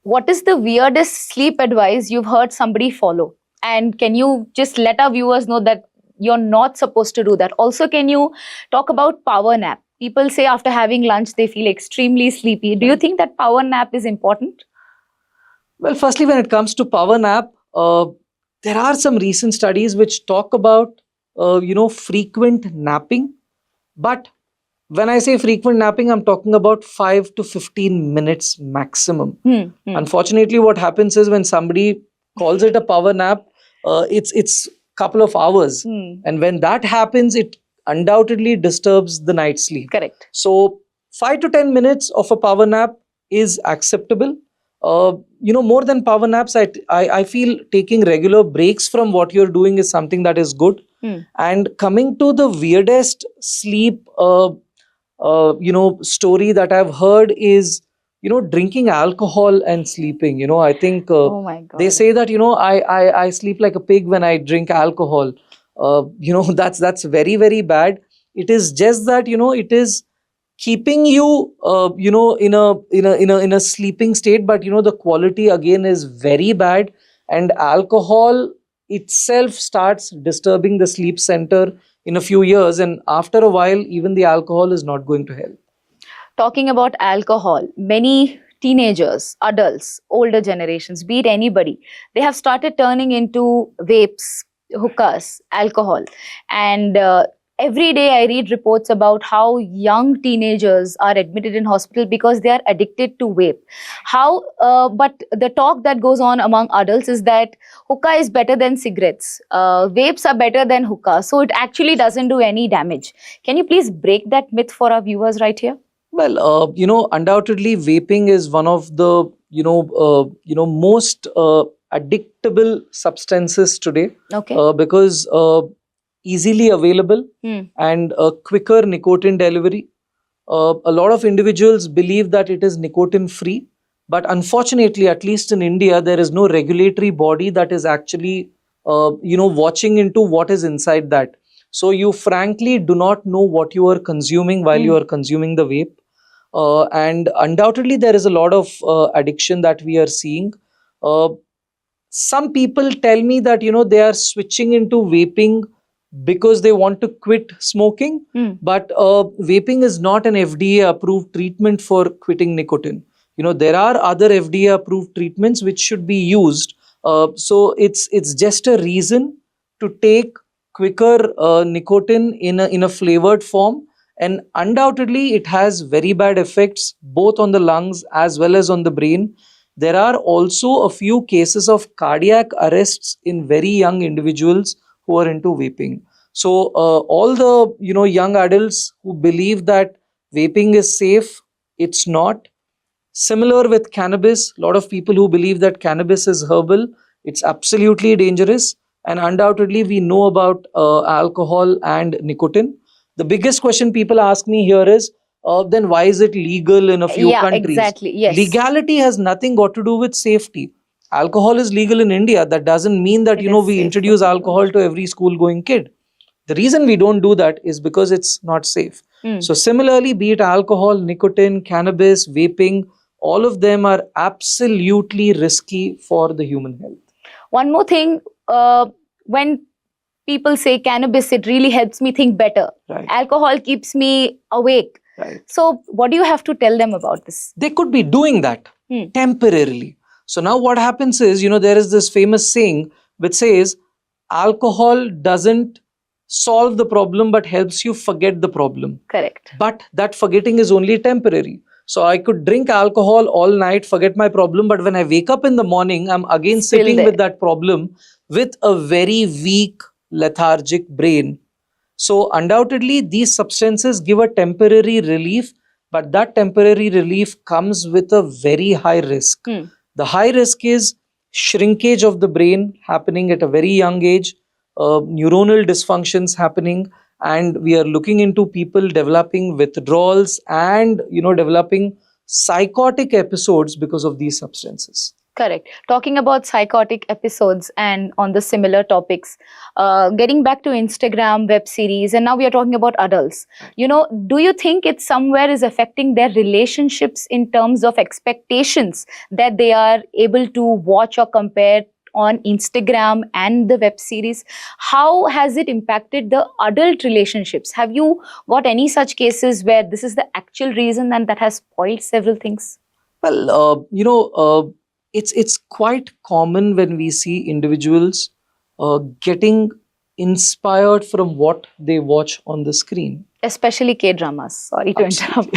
what is the weirdest sleep advice you've heard somebody follow? And can you just let our viewers know that you're not supposed to do that? Also, can you talk about power nap? People say after having lunch, they feel extremely sleepy. Do you think that power nap is important? Well, firstly, when it comes to power nap, there are some recent studies which talk about, frequent napping. But when I say frequent napping, I'm talking about 5 to 15 minutes maximum. Unfortunately, what happens is when somebody calls it a power nap, it's couple of hours, and when that happens, it undoubtedly disturbs the night's sleep. Correct. So 5 to 10 minutes of a power nap is acceptable. More than power naps, I feel taking regular breaks from what you're doing is something that is good. And coming to the weirdest sleep story that I've heard is, drinking alcohol and sleeping. I think Oh my God. they say that, I sleep like a pig when I drink alcohol. That's very, very bad. It is just that, it is keeping you, in a sleeping state, but, the quality again is very bad. And alcohol itself starts disturbing the sleep center in a few years, and after a while, even the alcohol is not going to help. Talking about alcohol, many teenagers, adults, older generations, be it anybody, they have started turning into vapes, hookahs, alcohol. And every day I read reports about how young teenagers are admitted in hospital because they are addicted to vape. But the talk that goes on among adults is that hookah is better than cigarettes. Vapes are better than hookah. So it actually doesn't do any damage. Can you please break that myth for our viewers right here? Well, undoubtedly, vaping is one of the most addictable substances today. Okay. Because easily available and quicker nicotine delivery. A lot of individuals believe that it is nicotine free, but unfortunately, at least in India, there is no regulatory body that is actually watching into what is inside that. So you frankly do not know what you are consuming while you are consuming the vape. And undoubtedly, there is a lot of addiction that we are seeing. Some people tell me that, they are switching into vaping because they want to quit smoking. But vaping is not an FDA approved treatment for quitting nicotine. There are other FDA approved treatments which should be used. So it's just a reason to take quicker nicotine in a flavored form. And undoubtedly, it has very bad effects both on the lungs as well as on the brain. There are also a few cases of cardiac arrests in very young individuals who are into vaping. So all the young adults who believe that vaping is safe, it's not. Similar with cannabis, a lot of people who believe that cannabis is herbal, it's absolutely dangerous. And undoubtedly, we know about alcohol and nicotine. The biggest question people ask me here is, then why is it legal in a few countries? Exactly. Yes. Legality has nothing got to do with safety. Alcohol is legal in India. That doesn't mean that, It is we safe introduce for alcohol to every school going kid. The reason we don't do that is because it's not safe. So similarly, be it alcohol, nicotine, cannabis, vaping, all of them are absolutely risky for the human health. One more thing, when people say cannabis, it really helps me think better. Right. Alcohol keeps me awake. Right. So what do you have to tell them about this? They could be doing that temporarily. So now what happens is, there is this famous saying which says, alcohol doesn't solve the problem but helps you forget the problem. Correct. But that forgetting is only temporary. So I could drink alcohol all night, forget my problem, but when I wake up in the morning, I'm again Still sitting there with that problem with a very weak, lethargic brain. So undoubtedly, these substances give a temporary relief, but that temporary relief comes with a very high risk. The high risk is shrinkage of the brain happening at a very young age, neuronal dysfunctions happening, and we are looking into people developing withdrawals and developing psychotic episodes because of these substances. Correct. Talking about psychotic episodes and on the similar topics, getting back to Instagram, web series, and now we are talking about adults. Do you think it somewhere is affecting their relationships in terms of expectations that they are able to watch or compare on Instagram and the web series? How has it impacted the adult relationships? Have you got any such cases where this is the actual reason and that has spoiled several things? Well, it's quite common when we see individuals getting inspired from what they watch on the screen. Especially K dramas. Sorry to interrupt.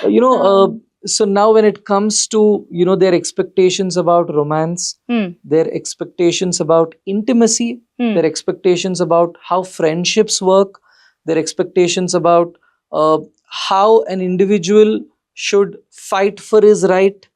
you know, Um, so now when it comes to their expectations about romance, hmm, their expectations about intimacy, hmm, their expectations about how friendships work, their expectations about how an individual should fight for his right,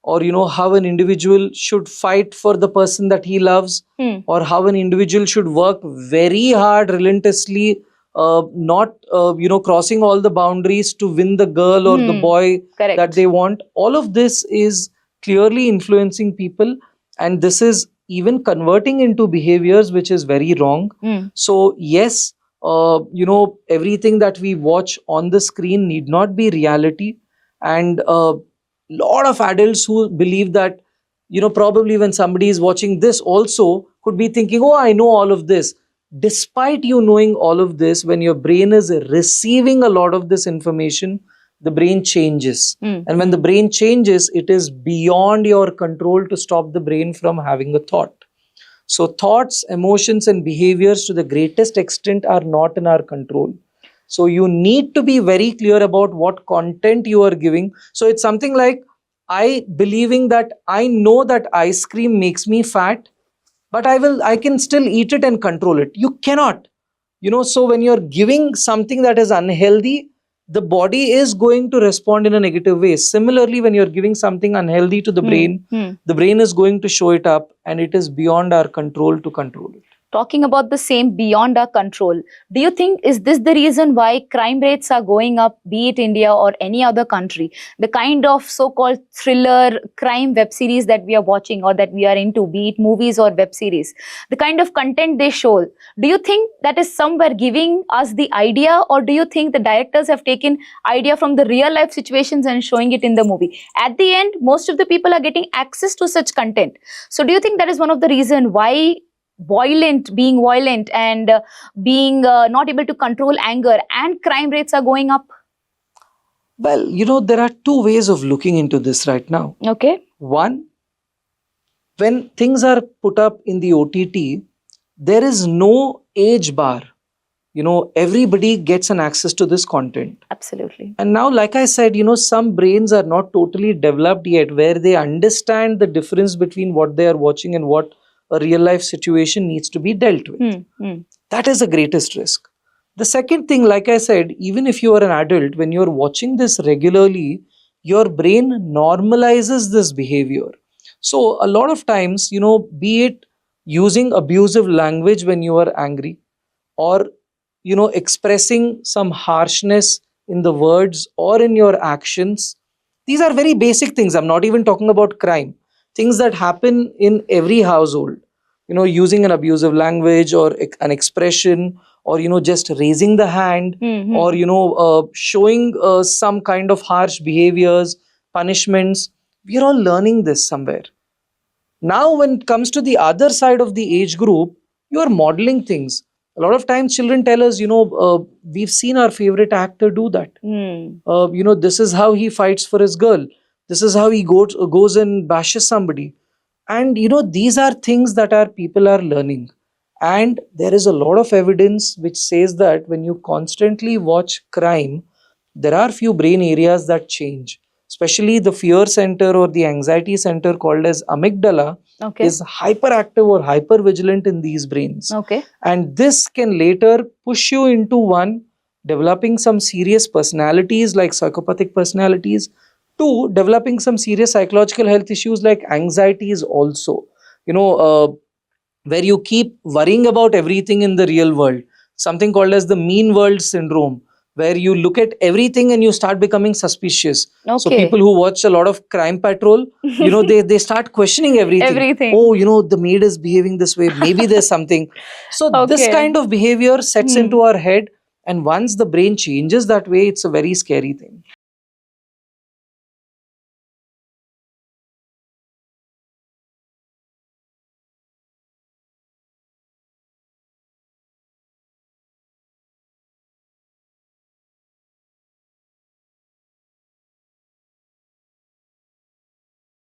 or how an individual should fight for the person that he loves, hmm, or how an individual should work very hard relentlessly, not crossing all the boundaries to win the girl or the hmm. boy that Correct. they want. All of this is clearly influencing people, and this is even converting into behaviors which is very wrong. Hmm. So yes, everything that we watch on the screen need not be reality. And lot of adults who believe that probably when somebody is watching this also could be thinking, oh, I know all of this. Despite you knowing all of this, when your brain is receiving a lot of this information, the brain changes. Hmm. And when the brain changes, it is beyond your control to stop the brain from having a thought. So thoughts, emotions, and behaviors to the greatest extent are not in our control. So you need to be very clear about what content you are giving. So it's something like I believing that I know that ice cream makes me fat, but I can still eat it and control it. You cannot. So when you're giving something that is unhealthy, the body is going to respond in a negative way. Similarly, when you're giving something unhealthy to the Hmm. brain, Hmm. the brain is going to show it up, and it is beyond our control to control it. Talking about the same beyond our control, do you think is this the reason why crime rates are going up, be it India or any other country? The kind of so-called thriller crime web series that we are watching or that we are into, be it movies or web series, the kind of content they show, do you think that is somewhere giving us the idea, or do you think the directors have taken idea from the real life situations and showing it in the movie? At the end, most of the people are getting access to such content. So do you think that is one of the reason why being violent and being not able to control anger and crime rates are going up? Well, there are two ways of looking into this right now. Okay. One, when things are put up in the OTT, there is no age bar. Everybody gets an access to this content. Absolutely. And now, like I said, some brains are not totally developed yet where they understand the difference between what they are watching and what a real life situation needs to be dealt with. That is the greatest risk. The second thing, like I said, even if you are an adult, when you're watching this regularly, your brain normalizes this behavior. So a lot of times, be it using abusive language when you are angry, or expressing some harshness in the words or in your actions, these are very basic things. I'm not even talking about crime, things that happen in every household. Using an abusive language or an expression, or just raising the hand, or showing some kind of harsh behaviors, punishments. We are all learning this somewhere. Now when it comes to the other side of the age group, you are modeling things. A lot of times children tell us, we've seen our favorite actor do that. This is how he fights for his girl. This is how he goes and bashes somebody. And these are things that our people are learning. And there is a lot of evidence which says that when you constantly watch crime, there are few brain areas that change. Especially the fear center or the anxiety center called as amygdala Okay. is hyperactive or hyper vigilant in these brains. Okay. And this can later push you into one, developing some serious personalities like psychopathic personalities. Two, developing some serious psychological health issues like anxieties also. Where you keep worrying about everything in the real world. Something called as the mean world syndrome, where you look at everything and you start becoming suspicious. So Okay. people who watch a lot of Crime Patrol, they start questioning everything. Everything. Oh, the maid is behaving this way. Maybe there's something. So this Okay. kind of behavior sets into our head. And once the brain changes that way, it's a very scary thing.